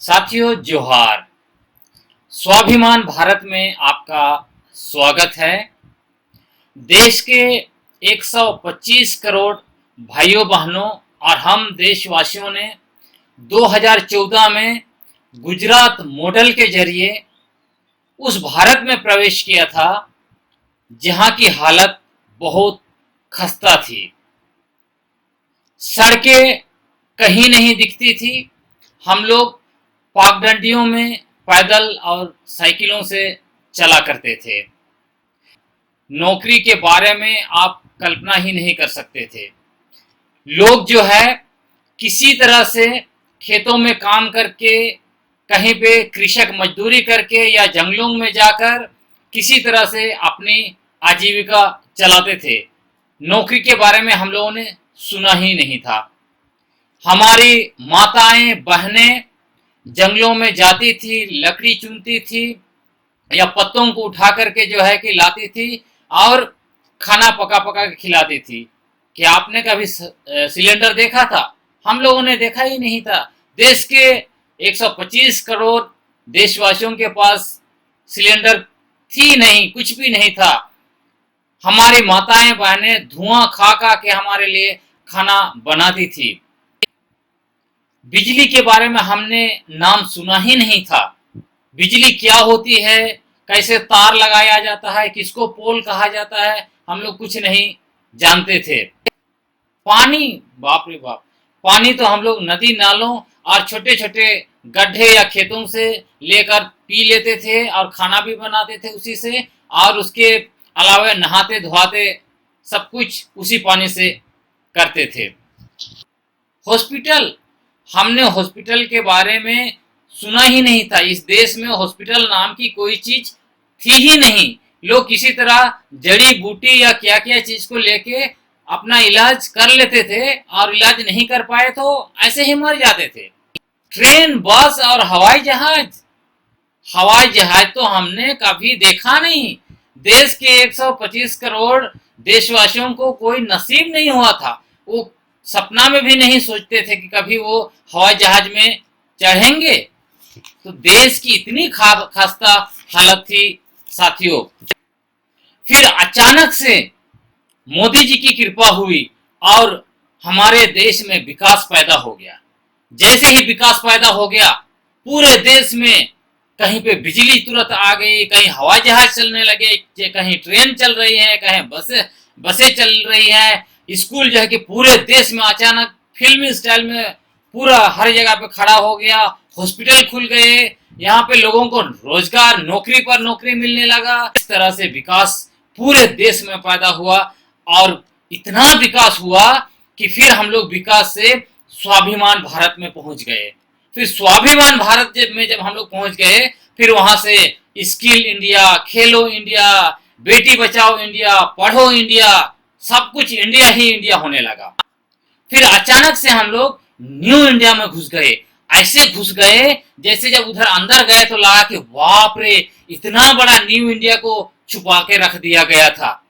साथियों जोहार। स्वाभिमान भारत में आपका स्वागत है। देश के 125 करोड़ भाइयों बहनों और हम देशवासियों ने 2014 में गुजरात मॉडल के जरिए उस भारत में प्रवेश किया था जहां की हालत बहुत खस्ता थी। सड़कें कहीं नहीं दिखती थी। हम लोग पागडंडियों में पैदल और साइकिलों से चला करते थे। नौकरी के बारे में आप कल्पना ही नहीं कर सकते थे। लोग जो है किसी तरह से खेतों में काम करके, कहीं पे कृषक मजदूरी करके या जंगलों में जाकर किसी तरह से अपनी आजीविका चलाते थे। नौकरी के बारे में हम लोगों ने सुना ही नहीं था। हमारी माताएं बहनें जंगलों में जाती थी, लकड़ी चुनती थी या पत्तों को उठा करके जो है कि लाती थी और खाना पका पका के खिलाती थी। क्या आपने कभी सिलेंडर देखा था? हम लोगों ने देखा ही नहीं था। देश के 125 करोड़ देशवासियों के पास सिलेंडर थी नहीं, कुछ भी नहीं था। हमारी माताएं बहनें धुआं खा खा के हमारे लिए खाना बनाती थी। बिजली के बारे में हमने नाम सुना ही नहीं था। बिजली क्या होती है, कैसे तार लगाया जाता है, किसको पोल कहा जाता है, हम लोग कुछ नहीं जानते थे। पानी, बाप रे बाप, पानी तो हम लोग नदी नालों और छोटे छोटे गड्ढे या खेतों से लेकर पी लेते थे और खाना भी बनाते थे उसी से, और उसके अलावा नहाते धोते सब कुछ उसी पानी से करते थे। हॉस्पिटल, हमने हॉस्पिटल के बारे में सुना ही नहीं था। इस देश में हॉस्पिटल नाम की कोई चीज थी ही नहीं। लोग किसी तरह जड़ी बूटी या क्या क्या चीज को लेके अपना इलाज कर लेते थे और इलाज नहीं कर पाए तो ऐसे ही मर जाते थे। ट्रेन, बस और हवाई जहाज, हवाई जहाज तो हमने कभी देखा नहीं। देश के 125 करोड़ देशवासियों को कोई नसीब नहीं हुआ था। वो सपना में भी नहीं सोचते थे कि कभी वो हवाई जहाज में चढ़ेंगे। तो देश की इतनी खस्ता हालत थी साथियों। फिर अचानक से मोदी जी की कृपा हुई और हमारे देश में विकास पैदा हो गया। जैसे ही विकास पैदा हो गया, पूरे देश में कहीं पे बिजली तुरंत आ गई, कहीं हवाई जहाज चलने लगे, कहीं ट्रेन चल रही है, कहीं बसें चल रही है। स्कूल जो है कि पूरे देश में अचानक फिल्मी स्टाइल में पूरा हर जगह पे खड़ा हो गया। हॉस्पिटल खुल गए, यहाँ पे लोगों को रोजगार, नौकरी पर नौकरी मिलने लगा। इस तरह से विकास पूरे देश में पैदा हुआ और इतना विकास हुआ कि फिर हम लोग विकास से स्वाभिमान भारत में पहुंच गए। फिर स्वाभिमान भारत में जब हम लोग पहुंच गए, फिर वहां से स्किल इंडिया, खेलो इंडिया, बेटी बचाओ इंडिया, पढ़ो इंडिया, सब कुछ इंडिया ही इंडिया होने लगा। फिर अचानक से हम लोग न्यू इंडिया में घुस गए। ऐसे घुस गए जैसे जब उधर अंदर गए तो लगा कि बाप रे, इतना बड़ा न्यू इंडिया को छुपा के रख दिया गया था।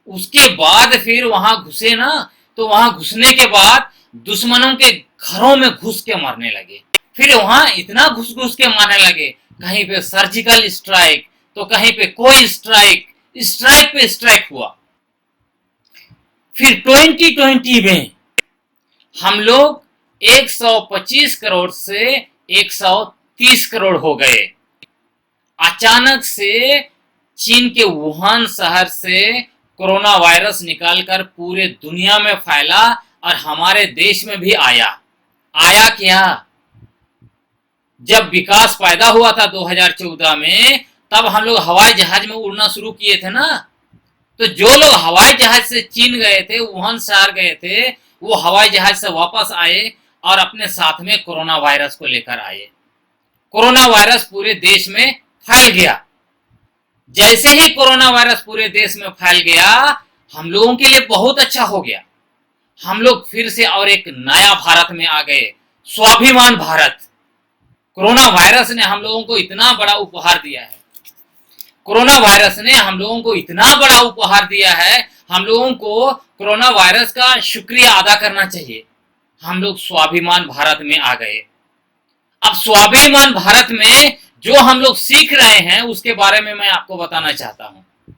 उसके बाद फिर वहां घुसे ना, तो वहां घुसने के बाद दुश्मनों के घरों में घुस के मरने लगे। फिर वहां इतना घुस घुस के मारने लगे, कहीं पे सर्जिकल स्ट्राइक तो कहीं पे कोई स्ट्राइक, स्ट्राइक पे स्ट्राइक हुआ। फिर 2020 में हम लोग 125 करोड़ से 130 करोड़ हो गए। अचानक से चीन के वुहान शहर से कोरोना वायरस निकालकर पूरे दुनिया में फैला और हमारे देश में भी आया। आया क्या? जब विकास पैदा हुआ था 2014 में, तब हम लोग हवाई जहाज में उड़ना शुरू किए थे ना। तो जो लोग हवाई जहाज से चीन गए थे, वुहान शहर गए थे, वो हवाई जहाज से वापस आए और अपने साथ में कोरोना वायरस को लेकर आए। कोरोना वायरस पूरे देश में फैल गया। जैसे ही कोरोना वायरस पूरे देश में फैल गया, हम लोगों के लिए बहुत अच्छा हो गया। हम लोग फिर से और एक नया भारत में आ गए, स्वाभिमान भारत। कोरोना वायरस ने हम लोगों को इतना बड़ा उपहार दिया है। कोरोना वायरस ने हम लोगों को इतना बड़ा उपहार दिया है, हम लोगों को कोरोना वायरस का शुक्रिया अदा करना चाहिए। हम लोग स्वाभिमान भारत में आ गए। अब स्वाभिमान भारत में जो हम लोग सीख रहे हैं उसके बारे में मैं आपको बताना चाहता हूं।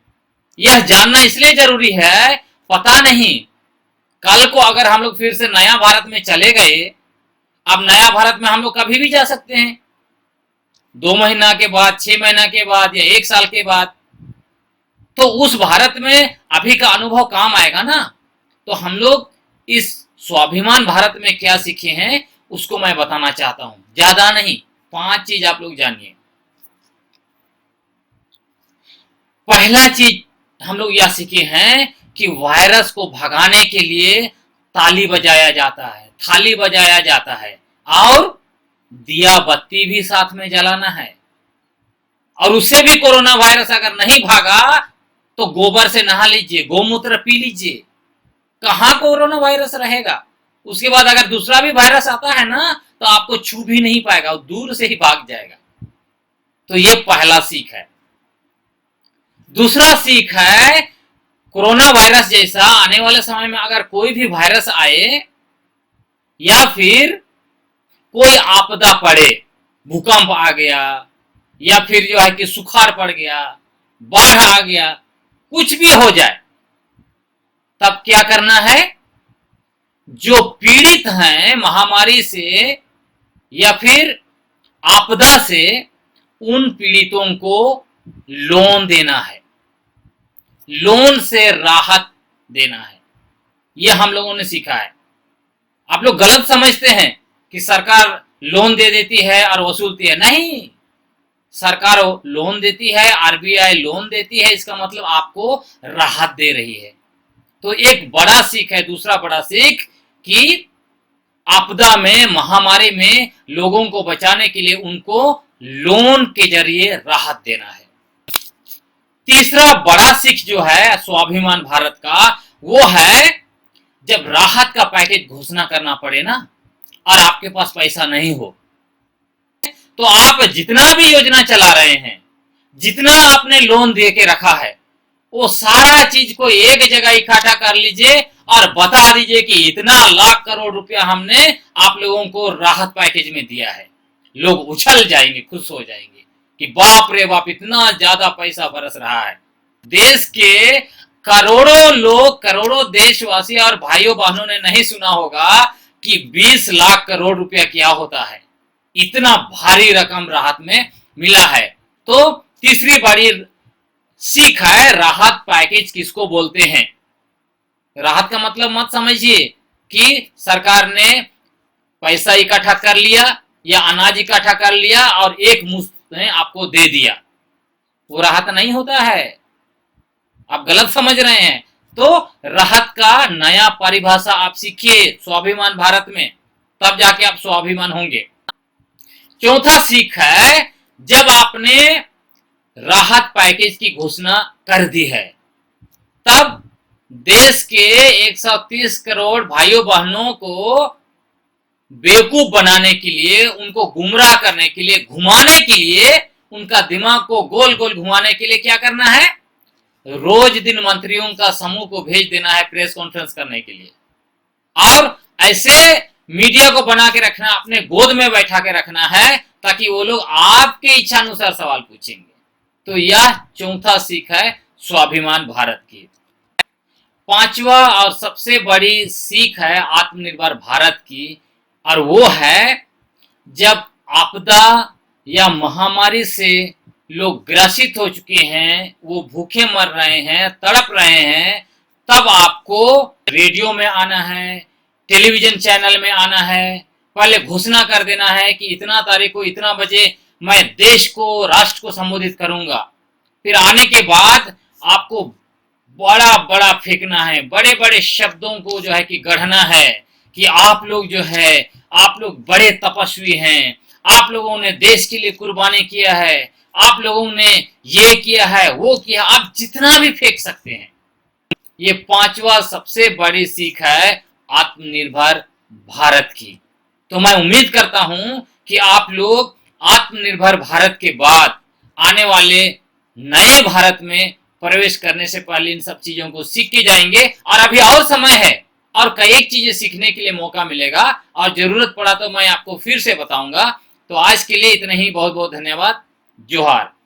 यह जानना इसलिए जरूरी है, पता नहीं कल को अगर हम लोग फिर से नया भारत में चले गए, अब नया भारत में हम लोग कभी भी जा सकते हैं, 2 महीना के बाद, 6 महीना के बाद या 1 साल के बाद, तो उस भारत में अभी का अनुभव काम आएगा ना। तो हम लोग इस स्वाभिमान भारत में क्या सीखे हैं उसको मैं बताना चाहता हूं, ज्यादा नहीं, 5 चीज आप लोग जानिए। पहला चीज हम लोग यह सीखे हैं कि वायरस को भगाने के लिए ताली बजाया जाता है, थाली बजाया जाता है, और दिया बत्ती भी साथ में जलाना है। और उससे भी कोरोना वायरस अगर नहीं भागा तो गोबर से नहा लीजिए, गोमूत्र पी लीजिए, कहां कोरोना वायरस रहेगा। उसके बाद अगर दूसरा भी वायरस आता है ना तो आपको छू भी नहीं पाएगा, वो दूर से ही भाग जाएगा। तो ये पहला सीख है। दूसरा सीख है, कोरोना वायरस जैसा आने वाले समय में अगर कोई भी वायरस आए या फिर कोई आपदा पड़े, भूकंप आ गया या फिर जो है कि सुखाड़ पड़ गया, बाढ़ आ गया, कुछ भी हो जाए, तब क्या करना है, जो पीड़ित हैं महामारी से या फिर आपदा से, उन पीड़ितों को लोन देना है, लोन से राहत देना है। यह हम लोगों ने सीखा है। आप लोग गलत समझते हैं कि सरकार लोन दे देती है और वसूलती है, नहीं, सरकार लोन देती है, आरबीआई लोन देती है, इसका मतलब आपको राहत दे रही है। तो एक बड़ा सीख है, दूसरा बड़ा सीख कि आपदा में, महामारी में लोगों को बचाने के लिए उनको लोन के जरिए राहत देना है। तीसरा बड़ा सीख जो है स्वाभिमान भारत का, वो है जब राहत का पैकेज घोषणा करना पड़े ना और आपके पास पैसा नहीं हो, तो आप जितना भी योजना चला रहे हैं, जितना आपने लोन दे के रखा है, वो सारा चीज को एक जगह इकट्ठा कर लीजिए और बता दीजिए कि इतना लाख करोड़ रुपया हमने आप लोगों को राहत पैकेज में दिया है। लोग उछल जाएंगे, खुश हो जाएंगे कि बाप रे बाप, इतना ज्यादा पैसा बरस रहा है। देश के करोड़ों लोग, करोड़ों देशवासी और भाइयों बहनों ने नहीं सुना होगा कि 20 लाख करोड़ रुपया क्या होता है। इतना भारी रकम राहत में मिला है। तो तीसरी बड़ी सीख है, राहत पैकेज किसको बोलते हैं। राहत का मतलब मत समझिए कि सरकार ने पैसा इकट्ठा कर लिया या अनाज इकट्ठा कर लिया और एक मुश्त में आपको दे दिया, वो राहत नहीं होता है, आप गलत समझ रहे हैं। तो राहत का नया परिभाषा आप सीखिए स्वाभिमान भारत में, तब जाके आप स्वाभिमान होंगे। चौथा सीख है, जब आपने राहत पैकेज की घोषणा कर दी है, तब देश के 130 करोड़ भाइयों बहनों को बेवकूफ बनाने के लिए, उनको गुमराह करने के लिए, घुमाने के लिए, उनका दिमाग को गोल गोल घुमाने के लिए क्या करना है, रोज दिन मंत्रियों का समूह को भेज देना है प्रेस कॉन्फ्रेंस करने के लिए, और ऐसे मीडिया को बना के रखना, अपने गोद में बैठा के रखना है ताकि वो लोग आपके इच्छा अनुसार सवाल पूछेंगे। तो यह चौथा सीख है स्वाभिमान भारत की। पांचवा और सबसे बड़ी सीख है आत्मनिर्भर भारत की, और वो है जब आपदा या महामारी से लोग ग्रसित हो चुके हैं, वो भूखे मर रहे हैं, तड़प रहे हैं, तब आपको रेडियो में आना है, टेलीविजन चैनल में आना है, पहले घोषणा कर देना है कि इतना तारीख को इतना बजे मैं देश को, राष्ट्र को संबोधित करूंगा। फिर आने के बाद आपको बड़ा बड़ा फेंकना है, बड़े बड़े शब्दों को जो है कि गढ़ना है कि आप लोग जो है, आप लोग बड़े तपस्वी हैं, आप लोगों ने देश के लिए कुर्बानी किया है, आप लोगों ने ये किया है, वो किया, आप जितना भी फेंक सकते हैं। ये पांचवा सबसे बड़ी सीख है आत्मनिर्भर भारत की। तो मैं उम्मीद करता हूं कि आप लोग आत्मनिर्भर भारत के बाद आने वाले नए भारत में प्रवेश करने से पहले इन सब चीजों को सीख के जाएंगे। और अभी और समय है और कई चीजें सीखने के लिए मौका मिलेगा, और जरूरत पड़ा तो मैं आपको फिर से बताऊंगा। तो आज के लिए इतना ही, बहुत बहुत धन्यवाद। जोहार।